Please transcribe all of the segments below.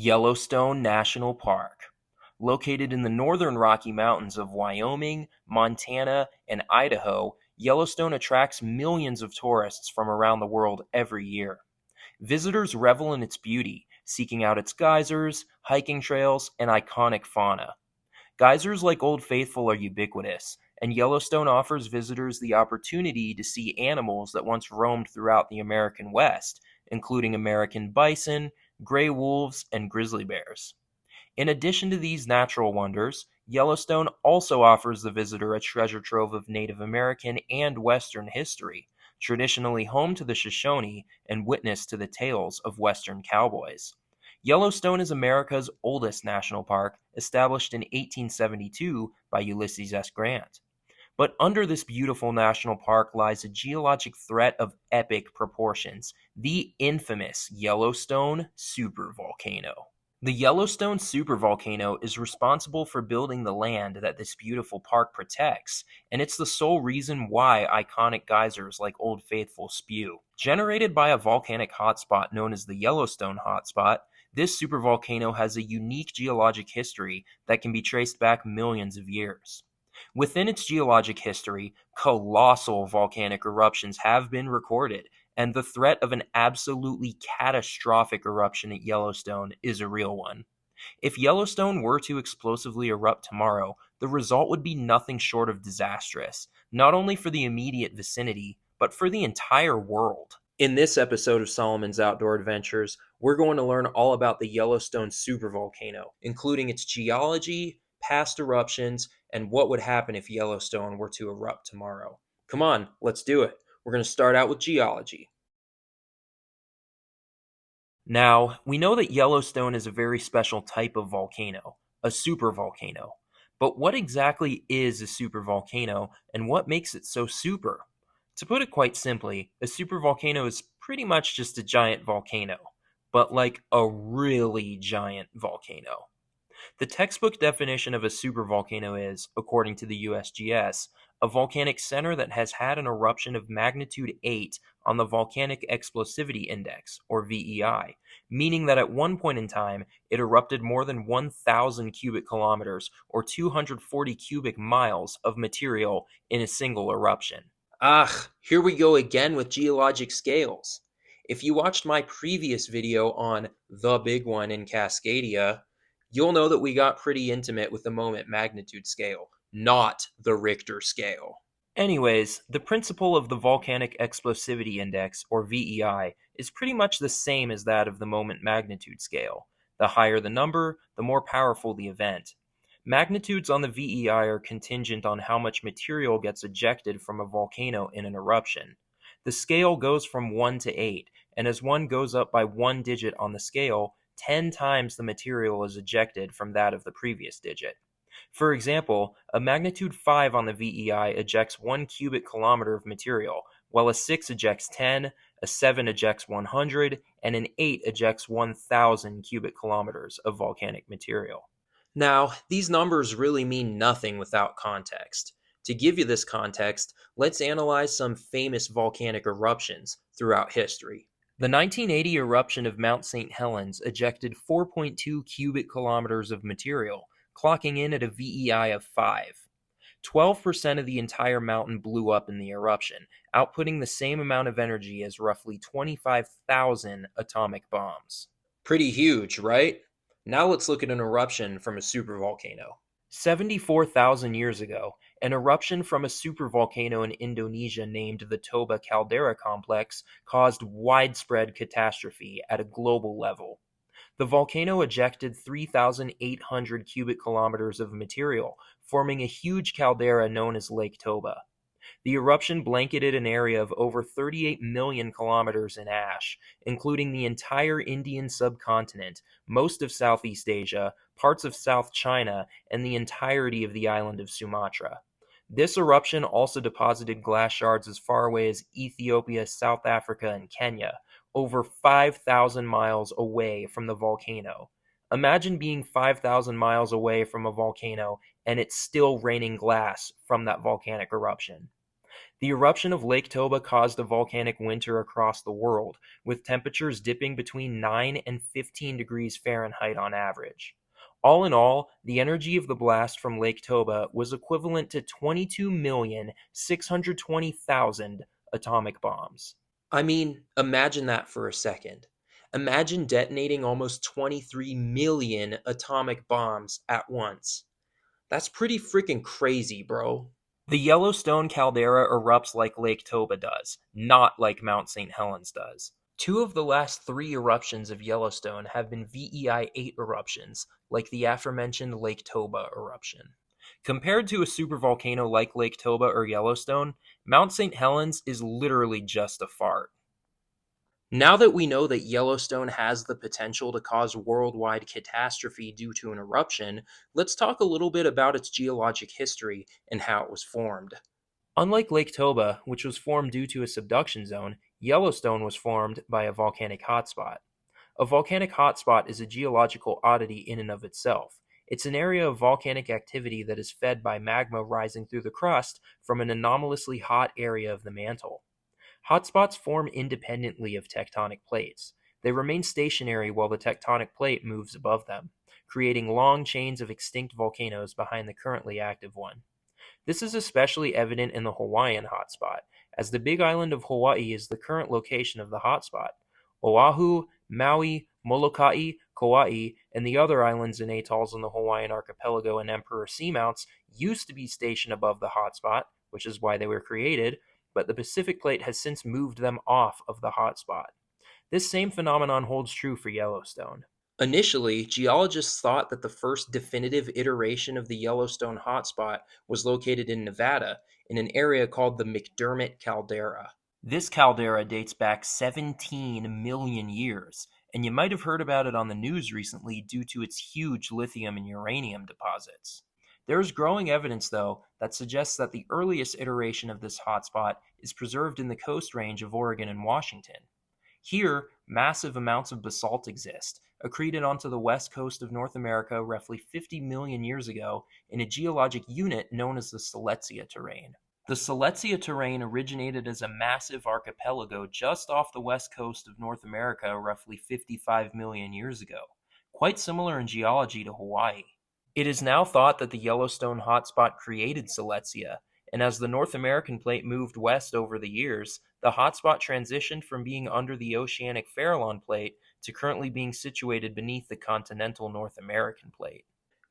Yellowstone National Park. Located in the northern Rocky Mountains of Wyoming, Montana, and Idaho, Yellowstone attracts millions of tourists from around the world every year. Visitors revel in its beauty, seeking out its geysers, hiking trails, and iconic fauna. Geysers like Old Faithful are ubiquitous, and Yellowstone offers visitors the opportunity to see animals that once roamed throughout the American West, including American bison, gray wolves, and grizzly bears. In addition to these natural wonders, Yellowstone also offers the visitor a treasure trove of Native American and Western history, traditionally home to the Shoshone and witness to the tales of Western cowboys. Yellowstone is America's oldest national park, established in 1872 by Ulysses S. Grant. But under this beautiful national park lies a geologic threat of epic proportions, the infamous Yellowstone Supervolcano. The Yellowstone Supervolcano is responsible for building the land that this beautiful park protects, and it's the sole reason why iconic geysers like Old Faithful spew. Generated by a volcanic hotspot known as the Yellowstone Hotspot, this supervolcano has a unique geologic history that can be traced back millions of years. Within its geologic history, colossal volcanic eruptions have been recorded, and the threat of an absolutely catastrophic eruption at Yellowstone is a real one. If Yellowstone were to explosively erupt tomorrow, the result would be nothing short of disastrous, not only for the immediate vicinity, but for the entire world. In this episode of Solomon's Outdoor Adventures, we're going to learn all about the Yellowstone Supervolcano, including its geology, past eruptions, and what would happen if Yellowstone were to erupt tomorrow. Come on, let's do it. We're going to start out with geology. Now, we know that Yellowstone is a very special type of volcano, a supervolcano. But what exactly is a supervolcano, and what makes it so super? To put it quite simply, a supervolcano is pretty much just a giant volcano, but like a really giant volcano. The textbook definition of a supervolcano is, according to the USGS, a volcanic center that has had an eruption of magnitude 8 on the Volcanic Explosivity Index, or VEI, meaning that at one point in time it erupted more than 1,000 cubic kilometers, or 240 cubic miles, of material in a single eruption. Here we go again with geologic scales. If you watched my previous video on the big one in Cascadia, you'll know that we got pretty intimate with the moment magnitude scale, not the Richter scale. Anyways, the principle of the Volcanic Explosivity Index, or VEI, is pretty much the same as that of the moment magnitude scale. The higher the number, the more powerful the event. Magnitudes on the VEI are contingent on how much material gets ejected from a volcano in an eruption. The scale goes from 1 to 8, and as one goes up by one digit on the scale, 10 times the material is ejected from that of the previous digit. For example, a magnitude 5 on the VEI ejects 1 cubic kilometer of material, while a 6 ejects 10, a 7 ejects 100, and an 8 ejects 1,000 cubic kilometers of volcanic material. Now, these numbers really mean nothing without context. To give you this context, let's analyze some famous volcanic eruptions throughout history. The 1980 eruption of Mount St. Helens ejected 4.2 cubic kilometers of material, clocking in at a VEI of 5. 12% of the entire mountain blew up in the eruption, outputting the same amount of energy as roughly 25,000 atomic bombs. Pretty huge, right? Now let's look at an eruption from a supervolcano. 74,000 years ago, an eruption from a supervolcano in Indonesia named the Toba Caldera Complex caused widespread catastrophe at a global level. The volcano ejected 3,800 cubic kilometers of material, forming a huge caldera known as Lake Toba. The eruption blanketed an area of over 38 million kilometers in ash, including the entire Indian subcontinent, most of Southeast Asia, parts of South China, and the entirety of the island of Sumatra. This eruption also deposited glass shards as far away as Ethiopia, South Africa, and Kenya, over 5,000 miles away from the volcano. Imagine being 5,000 miles away from a volcano and it's still raining glass from that volcanic eruption. The eruption of Lake Toba caused a volcanic winter across the world, with temperatures dipping between 9 and 15 degrees Fahrenheit on average. All in all, the energy of the blast from Lake Toba was equivalent to 22,620,000 atomic bombs. I mean, imagine that for a second. Imagine detonating almost 23 million atomic bombs at once. That's pretty freaking crazy, bro. The Yellowstone caldera erupts like Lake Toba does, not like Mount St. Helens does. Two of the last three eruptions of Yellowstone have been VEI 8 eruptions, like the aforementioned Lake Toba eruption. Compared to a supervolcano like Lake Toba or Yellowstone, Mount St. Helens is literally just a fart. Now that we know that Yellowstone has the potential to cause worldwide catastrophe due to an eruption, let's talk a little bit about its geologic history and how it was formed. Unlike Lake Toba, which was formed due to a subduction zone, Yellowstone was formed by a volcanic hotspot. A volcanic hotspot is a geological oddity in and of itself. It's an area of volcanic activity that is fed by magma rising through the crust from an anomalously hot area of the mantle. Hotspots form independently of tectonic plates. They remain stationary while the tectonic plate moves above them, creating long chains of extinct volcanoes behind the currently active one. This is especially evident in the Hawaiian hotspot, as the Big Island of Hawaii is the current location of the hotspot. Oahu, Maui, Molokai, Kauai, and the other islands and atolls in the Hawaiian archipelago and Emperor Seamounts used to be stationed above the hotspot, which is why they were created, but the Pacific Plate has since moved them off of the hotspot. This same phenomenon holds true for Yellowstone. Initially, geologists thought that the first definitive iteration of the Yellowstone hotspot was located in Nevada, in an area called the McDermott caldera. This caldera dates back 17 million years, and you might have heard about it on the news recently due to its huge lithium and uranium deposits. There is growing evidence, though, that suggests that the earliest iteration of this hotspot is preserved in the Coast Range of Oregon and Washington. Here, massive amounts of basalt exist, accreted onto the west coast of North America roughly 50 million years ago in a geologic unit known as the Silesia Terrane. The Silesia Terrane originated as a massive archipelago just off the west coast of North America roughly 55 million years ago, quite similar in geology to Hawaii. It is now thought that the Yellowstone hotspot created Silesia, and as the North American plate moved west over the years, the hotspot transitioned from being under the oceanic Farallon plate to currently being situated beneath the continental North American plate.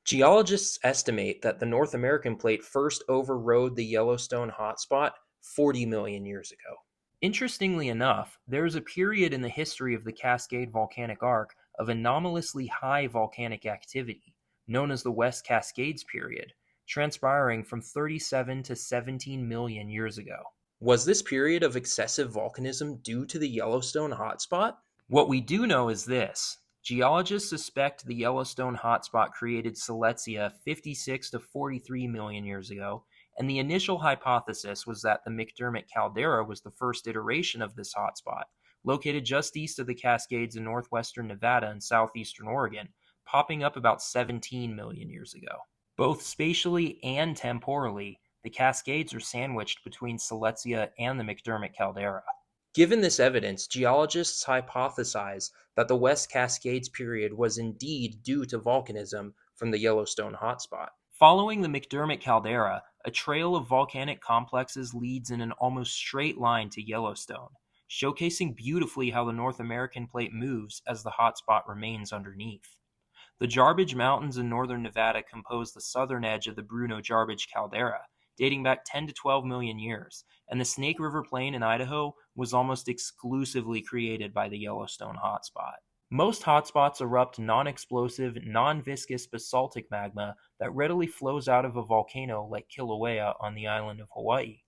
Geologists estimate that the North American plate first overrode the Yellowstone hotspot 40 million years ago. Interestingly enough, there is a period in the history of the Cascade Volcanic Arc of anomalously high volcanic activity, known as the West Cascades period, transpiring from 37 to 17 million years ago. Was this period of excessive volcanism due to the Yellowstone hotspot? What we do know is this. Geologists suspect the Yellowstone hotspot created Silesia 56 to 43 million years ago, and the initial hypothesis was that the McDermott caldera was the first iteration of this hotspot, located just east of the Cascades in northwestern Nevada and southeastern Oregon, popping up about 17 million years ago. Both spatially and temporally, the Cascades are sandwiched between Silesia and the McDermott caldera. Given this evidence, geologists hypothesize that the West Cascades period was indeed due to volcanism from the Yellowstone hotspot. Following the McDermott caldera, a trail of volcanic complexes leads in an almost straight line to Yellowstone, showcasing beautifully how the North American plate moves as the hotspot remains underneath. The Jarbidge Mountains in northern Nevada compose the southern edge of the Bruno-Jarbidge caldera, dating back 10 to 12 million years, and the Snake River Plain in Idaho was almost exclusively created by the Yellowstone hotspot. Most hotspots erupt non-explosive, non-viscous basaltic magma that readily flows out of a volcano like Kilauea on the island of Hawaii.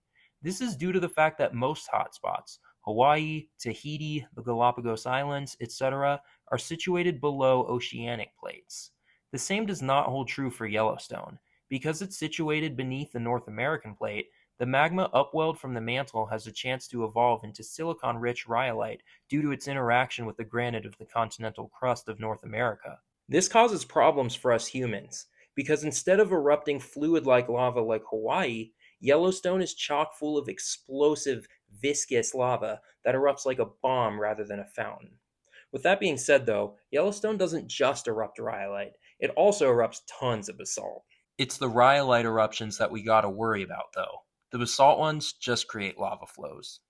This is due to the fact that most hotspots, Hawaii, Tahiti, the Galapagos Islands, etc., are situated below oceanic plates. The same does not hold true for Yellowstone. Because it's situated beneath the North American plate, the magma upwelled from the mantle has a chance to evolve into silicon-rich rhyolite due to its interaction with the granite of the continental crust of North America. This causes problems for us humans, because instead of erupting fluid-like lava like Hawaii, Yellowstone is chock full of explosive, viscous lava that erupts like a bomb rather than a fountain. With that being said, though, Yellowstone doesn't just erupt rhyolite, it also erupts tons of basalt. It's the rhyolite eruptions that we gotta worry about, though. The basalt ones just create lava flows.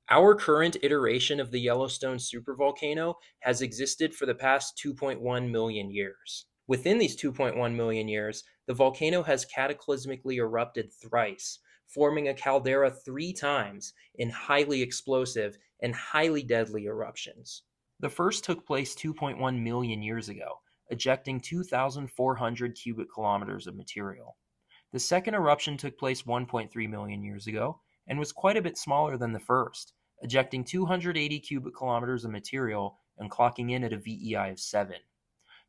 Our current iteration of the Yellowstone supervolcano has existed for the past 2.1 million years. Within these 2.1 million years, the volcano has cataclysmically erupted thrice, forming a caldera three times in highly explosive and highly deadly eruptions. The first took place 2.1 million years ago, ejecting 2,400 cubic kilometers of material. The second eruption took place 1.3 million years ago and was quite a bit smaller than the first, ejecting 280 cubic kilometers of material and clocking in at a VEI of 7.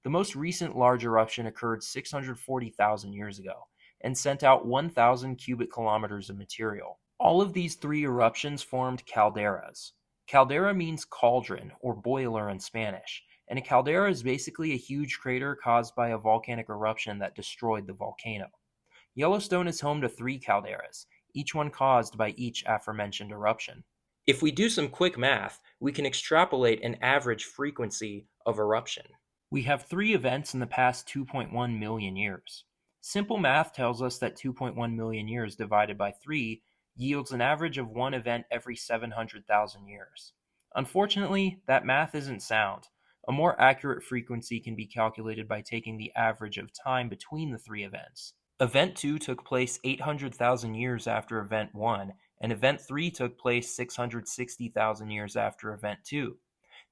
The most recent large eruption occurred 640,000 years ago and sent out 1,000 cubic kilometers of material. All of these three eruptions formed calderas. Caldera means cauldron or boiler in Spanish, and a caldera is basically a huge crater caused by a volcanic eruption that destroyed the volcano. Yellowstone is home to three calderas, each one caused by each aforementioned eruption. If we do some quick math, we can extrapolate an average frequency of eruption. We have three events in the past 2.1 million years. Simple math tells us that 2.1 million years divided by 3 yields an average of one event every 700,000 years. Unfortunately, that math isn't sound. A more accurate frequency can be calculated by taking the average of time between the three events. Event 2 took place 800,000 years after Event 1, and Event 3 took place 660,000 years after Event 2.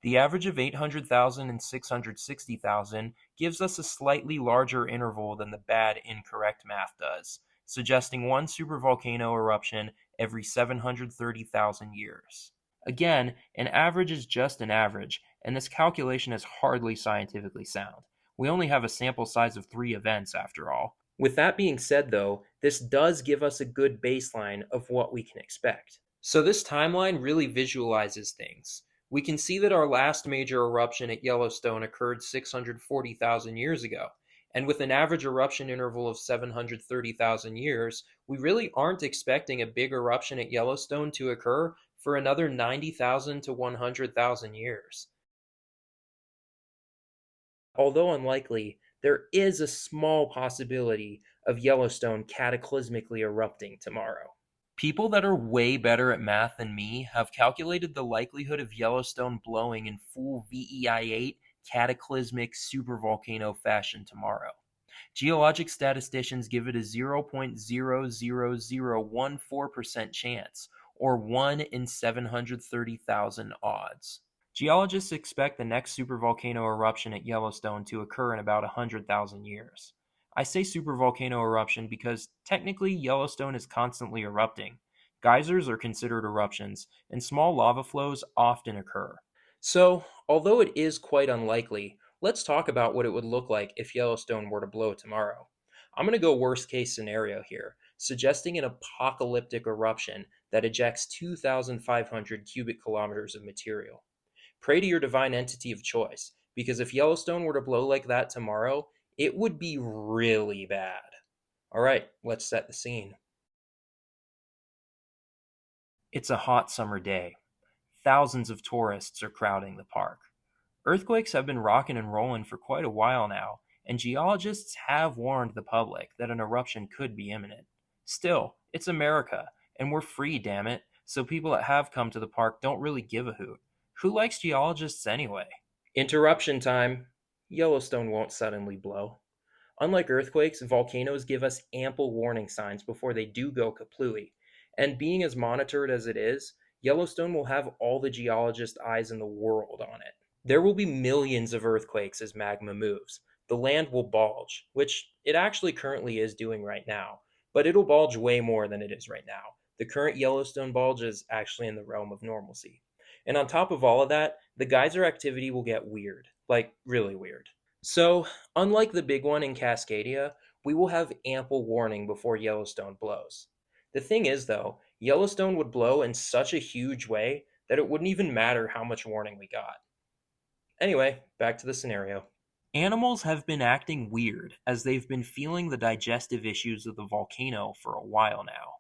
The average of 800,000 and 660,000 gives us a slightly larger interval than the bad incorrect math does, suggesting one supervolcano eruption every 730,000 years. Again, an average is just an average, and this calculation is hardly scientifically sound. We only have a sample size of 3 events after all. With that being said, though, this does give us a good baseline of what we can expect. So this timeline really visualizes things. We can see that our last major eruption at Yellowstone occurred 640,000 years ago, and with an average eruption interval of 730,000 years, we really aren't expecting a big eruption at Yellowstone to occur for another 90,000 to 100,000 years. Although unlikely, there is a small possibility of Yellowstone cataclysmically erupting tomorrow. People that are way better at math than me have calculated the likelihood of Yellowstone blowing in full VEI8 cataclysmic supervolcano fashion tomorrow. Geologic statisticians give it a 0.00014% chance, or 1 in 730,000 odds. Geologists expect the next supervolcano eruption at Yellowstone to occur in about 100,000 years. I say supervolcano eruption because technically Yellowstone is constantly erupting. Geysers are considered eruptions, and small lava flows often occur. So, although it is quite unlikely, let's talk about what it would look like if Yellowstone were to blow tomorrow. I'm going to go worst case scenario here, suggesting an apocalyptic eruption that ejects 2,500 cubic kilometers of material. Pray to your divine entity of choice, because if Yellowstone were to blow like that tomorrow, it would be really bad. All right, let's set the scene. It's a hot summer day. Thousands of tourists are crowding the park. Earthquakes have been rocking and rolling for quite a while now, and geologists have warned the public that an eruption could be imminent. Still, it's America, and we're free, damn it, so people that have come to the park don't really give a hoot. Who likes geologists anyway? Interruption time. Yellowstone won't suddenly blow. Unlike earthquakes, volcanoes give us ample warning signs before they do go kaplooey. And being as monitored as it is, Yellowstone will have all the geologist eyes in the world on it. There will be millions of earthquakes as magma moves. The land will bulge, which it actually currently is doing right now, but it'll bulge way more than it is right now. The current Yellowstone bulge is actually in the realm of normalcy. And on top of all of that, the geyser activity will get weird, like really weird. So, unlike the big one in Cascadia, we will have ample warning before Yellowstone blows. The thing is, though, Yellowstone would blow in such a huge way that it wouldn't even matter how much warning we got. Anyway, back to the scenario. Animals have been acting weird as they've been feeling the digestive issues of the volcano for a while now.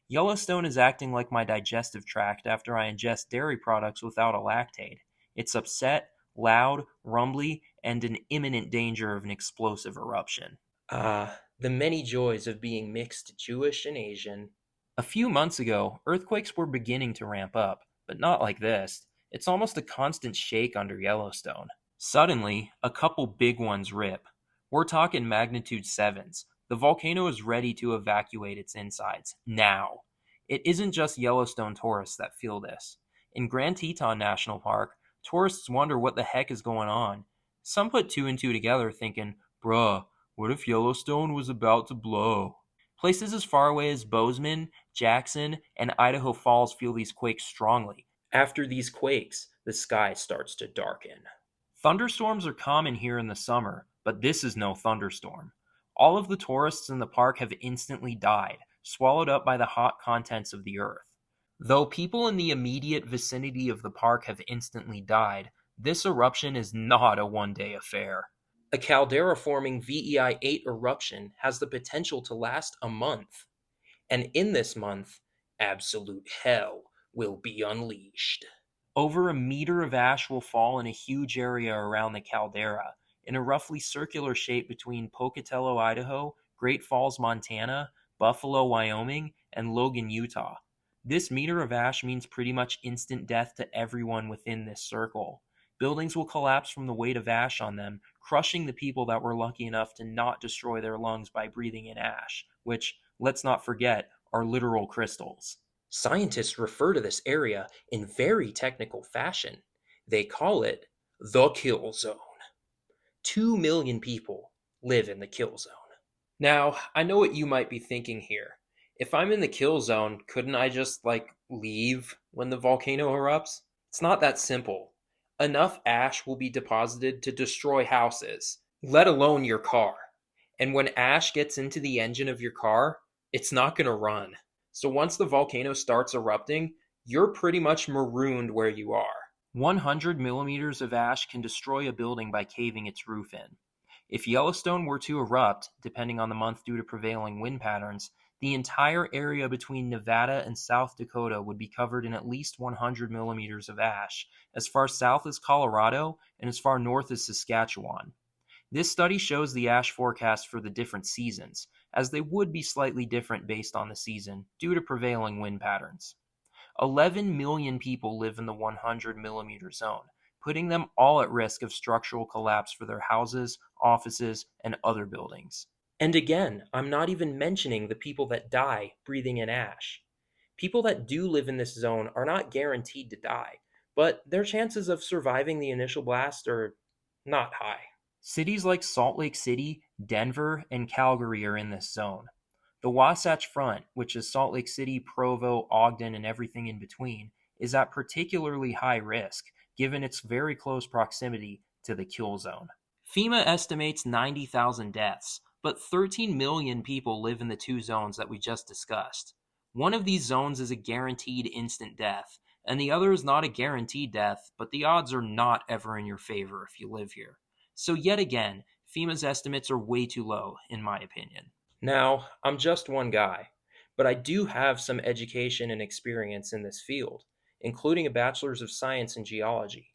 Yellowstone is acting like my digestive tract after I ingest dairy products without a lactate. It's upset, loud, rumbly, and in imminent danger of an explosive eruption. Ah, the many joys of being mixed Jewish and Asian. A few months ago, earthquakes were beginning to ramp up, but not like this. It's almost a constant shake under Yellowstone. Suddenly, a couple big ones rip. We're talking magnitude 7s. The volcano is ready to evacuate its insides. Now. It isn't just Yellowstone tourists that feel this. In Grand Teton National Park, tourists wonder what the heck is going on. Some put two and two together thinking, bruh, what if Yellowstone was about to blow? Places as far away as Bozeman, Jackson, and Idaho Falls feel these quakes strongly. After these quakes, the sky starts to darken. Thunderstorms are common here in the summer, but this is no thunderstorm. All of the tourists in the park have instantly died, swallowed up by the hot contents of the earth. Though people in the immediate vicinity of the park have instantly died, this eruption is not a one-day affair. A caldera-forming VEI 8 eruption has the potential to last a month. And in this month, absolute hell will be unleashed. Over a meter of ash will fall in a huge area around the caldera, in a roughly circular shape between Pocatello, Idaho, Great Falls, Montana, Buffalo, Wyoming, and Logan, Utah. This meter of ash means pretty much instant death to everyone within this circle. Buildings will collapse from the weight of ash on them, crushing the people that were lucky enough to not destroy their lungs by breathing in ash, which, let's not forget, are literal crystals. Scientists refer to this area in very technical fashion. They call it the kill zone. 2 million people live in the kill zone. Now, I know what you might be thinking here. If I'm in the kill zone, couldn't I just, leave when the volcano erupts? It's not that simple. Enough ash will be deposited to destroy houses, let alone your car. And when ash gets into the engine of your car, it's not going to run. So once the volcano starts erupting, you're pretty much marooned where you are. 100 millimeters of ash can destroy a building by caving its roof in. If Yellowstone were to erupt, depending on the month due to prevailing wind patterns, the entire area between Nevada and South Dakota would be covered in at least 100 millimeters of ash, as far south as Colorado and as far north as Saskatchewan. This study shows the ash forecast for the different seasons, as they would be slightly different based on the season due to prevailing wind patterns. 11 million people live in the 100 millimeter zone, putting them all at risk of structural collapse for their houses, offices, and other buildings. And again, I'm not even mentioning the people that die breathing in ash. People that do live in this zone are not guaranteed to die, but their chances of surviving the initial blast are not high. Cities like Salt Lake City, Denver, and Calgary are in this zone. The Wasatch Front, which is Salt Lake City, Provo, Ogden, and everything in between, is at particularly high risk, given its very close proximity to the kill zone. FEMA estimates 90,000 deaths, but 13 million people live in the two zones that we just discussed. One of these zones is a guaranteed instant death, and the other is not a guaranteed death, but the odds are not ever in your favor if you live here. So yet again, FEMA's estimates are way too low, in my opinion. Now, I'm just one guy, but I do have some education and experience in this field, including a bachelor's of science in geology.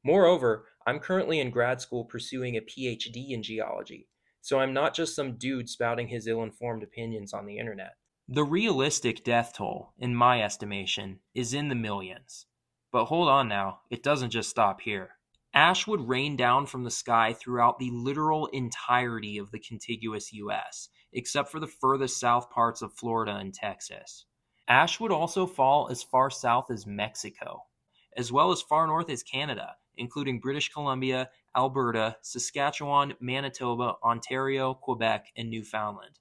Moreover, I'm currently in grad school pursuing a PhD in geology, so I'm not just some dude spouting his ill-informed opinions on the internet. The realistic death toll, in my estimation, is in the millions. But hold on now, it doesn't just stop here. Ash would rain down from the sky throughout the literal entirety of the contiguous U.S., except for the furthest south parts of Florida and Texas. Ash would also fall as far south as Mexico, as well as far north as Canada, including British Columbia, Alberta, Saskatchewan, Manitoba, Ontario, Quebec, and Newfoundland.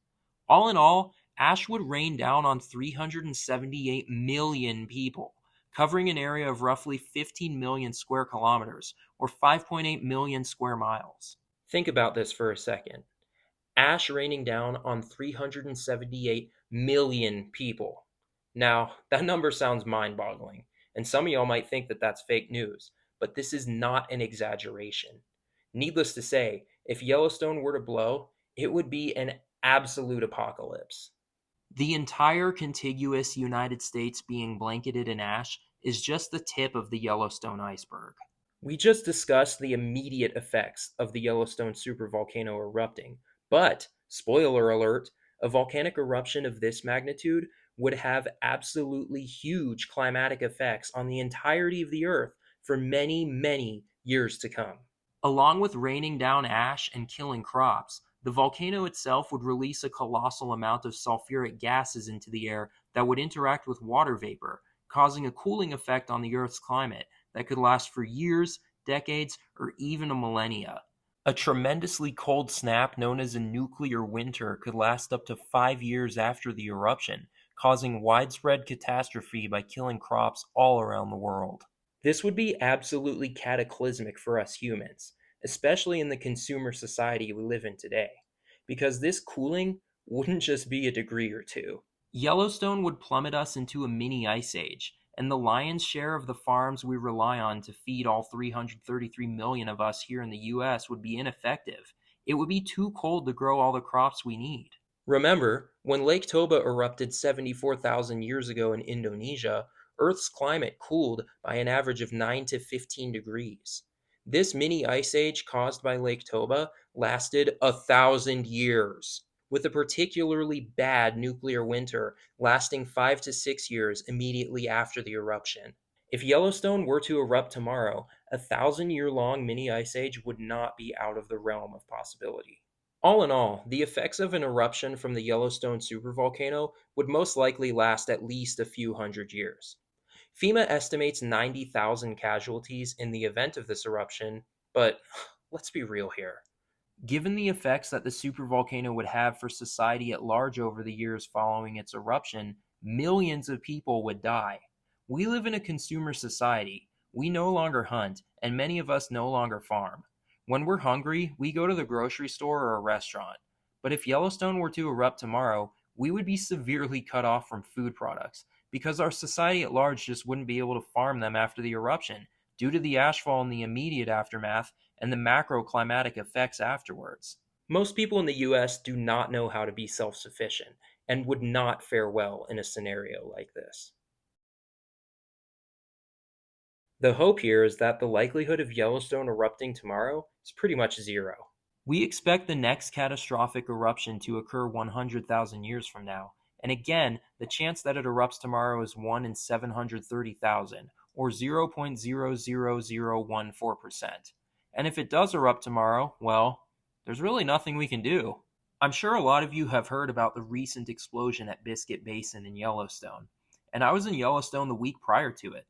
All in all, ash would rain down on 378 million people, covering an area of roughly 15 million square kilometers, or 5.8 million square miles. Think about this for a second. Ash raining down on 378 million people. Now, that number sounds mind-boggling, and some of y'all might think that that's fake news, but this is not an exaggeration. Needless to say, if Yellowstone were to blow, it would be an absolute apocalypse. The entire contiguous United States being blanketed in ash is just the tip of the Yellowstone iceberg. We just discussed the immediate effects of the Yellowstone supervolcano erupting, but, spoiler alert, a volcanic eruption of this magnitude would have absolutely huge climatic effects on the entirety of the Earth for many, many years to come. Along with raining down ash and killing crops, the volcano itself would release a colossal amount of sulfuric gases into the air that would interact with water vapor, causing a cooling effect on the Earth's climate that could last for years, decades, or even a millennia. A tremendously cold snap known as a nuclear winter could last up to 5 years after the eruption, causing widespread catastrophe by killing crops all around the world. This would be absolutely cataclysmic for us humans, especially in the consumer society we live in today, because this cooling wouldn't just be a degree or two. Yellowstone would plummet us into a mini ice age, and the lion's share of the farms we rely on to feed all 333 million of us here in the US would be ineffective. It would be too cold to grow all the crops we need. Remember, when Lake Toba erupted 74,000 years ago in Indonesia, Earth's climate cooled by an average of 9 to 15 degrees. This mini ice age caused by Lake Toba lasted 1,000 years, with a particularly bad nuclear winter lasting 5 to 6 years immediately after the eruption. If Yellowstone were to erupt tomorrow, a 1,000-year long mini ice age would not be out of the realm of possibility. All in all, the effects of an eruption from the Yellowstone supervolcano would most likely last at least a few hundred years. FEMA estimates 90,000 casualties in the event of this eruption, but let's be real here. Given the effects that the supervolcano would have for society at large over the years following its eruption, millions of people would die. We live in a consumer society. We no longer hunt, and many of us no longer farm. When we're hungry, we go to the grocery store or a restaurant. But if Yellowstone were to erupt tomorrow, we would be severely cut off from food products because our society at large just wouldn't be able to farm them after the eruption due to the ashfall in the immediate aftermath and the macro climatic effects afterwards. Most people in the US do not know how to be self sufficient and would not fare well in a scenario like this. The hope here is that the likelihood of Yellowstone erupting tomorrow is pretty much zero. We expect the next catastrophic eruption to occur 100,000 years from now, and again, the chance that it erupts tomorrow is 1 in 730,000, or 0.00014%. And if it does erupt tomorrow, well, there's really nothing we can do. I'm sure a lot of you have heard about the recent explosion at Biscuit Basin in Yellowstone, and I was in Yellowstone the week prior to it.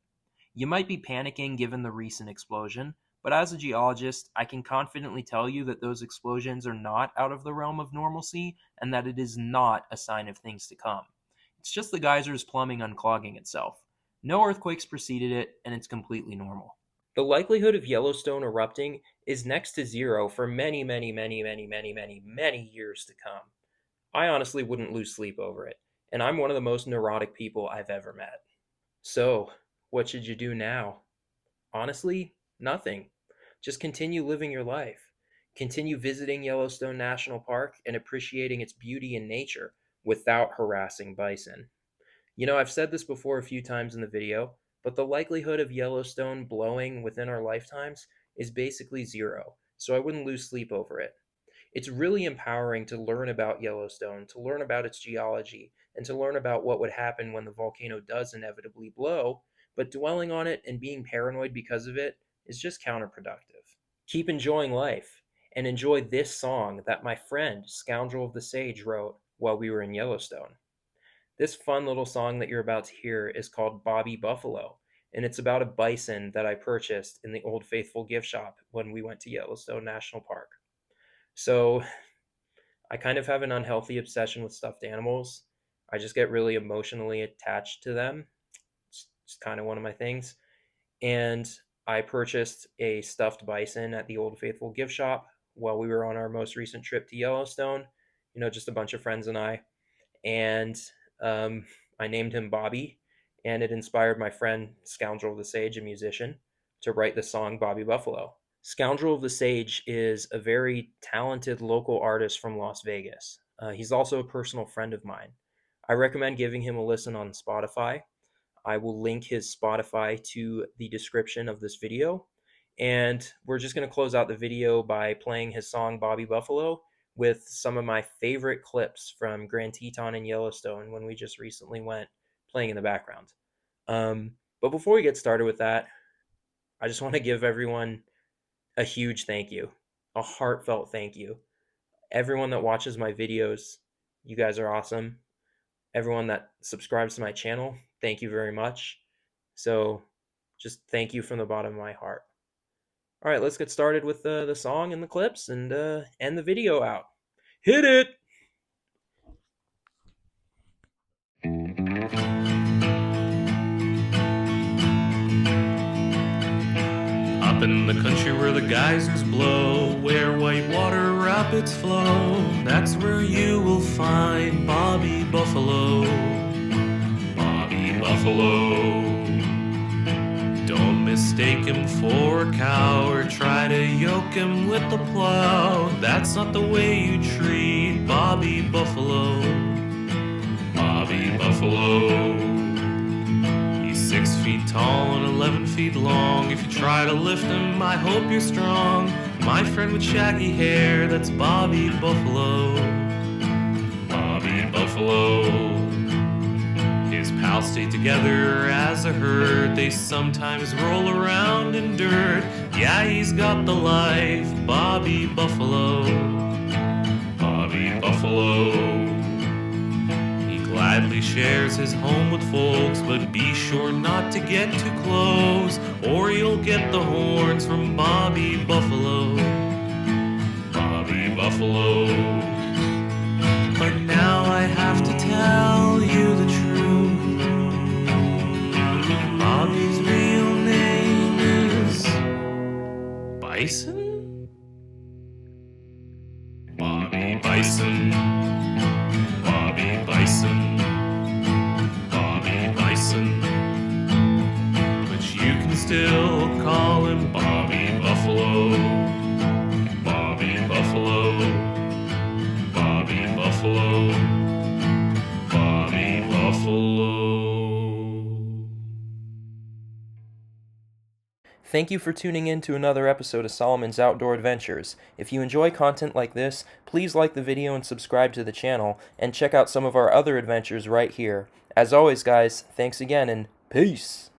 You might be panicking given the recent explosion, but as a geologist, I can confidently tell you that those explosions are not out of the realm of normalcy and that it is not a sign of things to come. It's just the geyser's plumbing unclogging itself. No earthquakes preceded it, and it's completely normal. The likelihood of Yellowstone erupting is next to zero for many, many, many, many, many, many, many years to come. I honestly wouldn't lose sleep over it, and I'm one of the most neurotic people I've ever met. So, what should you do now? Honestly, nothing. Just continue living your life. Continue visiting Yellowstone National Park and appreciating its beauty and nature without harassing bison. I've said this before a few times in the video, but the likelihood of Yellowstone blowing within our lifetimes is basically zero, so I wouldn't lose sleep over it. It's really empowering to learn about Yellowstone, to learn about its geology, and to learn about what would happen when the volcano does inevitably blow, but dwelling on it and being paranoid because of it is just counterproductive. Keep enjoying life, and enjoy this song that my friend, Scoundrel of the Sage, wrote while we were in Yellowstone. This fun little song that you're about to hear is called Bobby Buffalo, and it's about a bison that I purchased in the Old Faithful gift shop when we went to Yellowstone National Park. So, I kind of have an unhealthy obsession with stuffed animals. I just get really emotionally attached to them. It's kind of one of my things. And I purchased a stuffed bison at the Old Faithful gift shop while we were on our most recent trip to Yellowstone. Just a bunch of friends and I. And I named him Bobby, and it inspired my friend, Scoundrel of the Sage, a musician, to write the song Bobby Buffalo. Scoundrel of the Sage is a very talented local artist from Las Vegas. He's also a personal friend of mine. I recommend giving him a listen on Spotify. I will link his Spotify to the description of this video. And we're just going to close out the video by playing his song Bobby Buffalo with some of my favorite clips from Grand Teton and Yellowstone when we just recently went, playing in the background. But before we get started with that, I just want to give everyone a huge thank you, a heartfelt thank you. Everyone that watches my videos, you guys are awesome. Everyone that subscribes to my channel, thank you very much. So just thank you from the bottom of my heart. All right, let's get started with the song and the clips and end the video out. Hit it! Up in the country where the geysers blow, where white water rapids flow, that's where you will find Bobby Buffalo. Bobby Buffalo. Don't mistake him for a cow or try to yoke him with the plow. That's not the way you treat Bobby Buffalo. Bobby Buffalo. He's 6 feet tall and 11 feet long. If you try to lift him, I hope you're strong. My friend with shaggy hair, that's Bobby Buffalo. Bobby Buffalo. His pals stay together as a herd. They sometimes roll around in dirt. Yeah, he's got the life, Bobby Buffalo. Bobby Buffalo. Gladly shares his home with folks, but be sure not to get too close, or you'll get the horns from Bobby Buffalo. Bobby Buffalo. But now I have to tell you the truth. Bobby's real name is Bison? Bobby Bison. Bobby Bison. Bobby Bison. But you can still call him Bobby Buffalo. Bobby Buffalo. Bobby Buffalo. Bobby Buffalo. Thank you for tuning in to another episode of Solomon's Outdoor Adventures. If you enjoy content like this, please like the video and subscribe to the channel, and check out some of our other adventures right here. As always, guys, thanks again, and peace!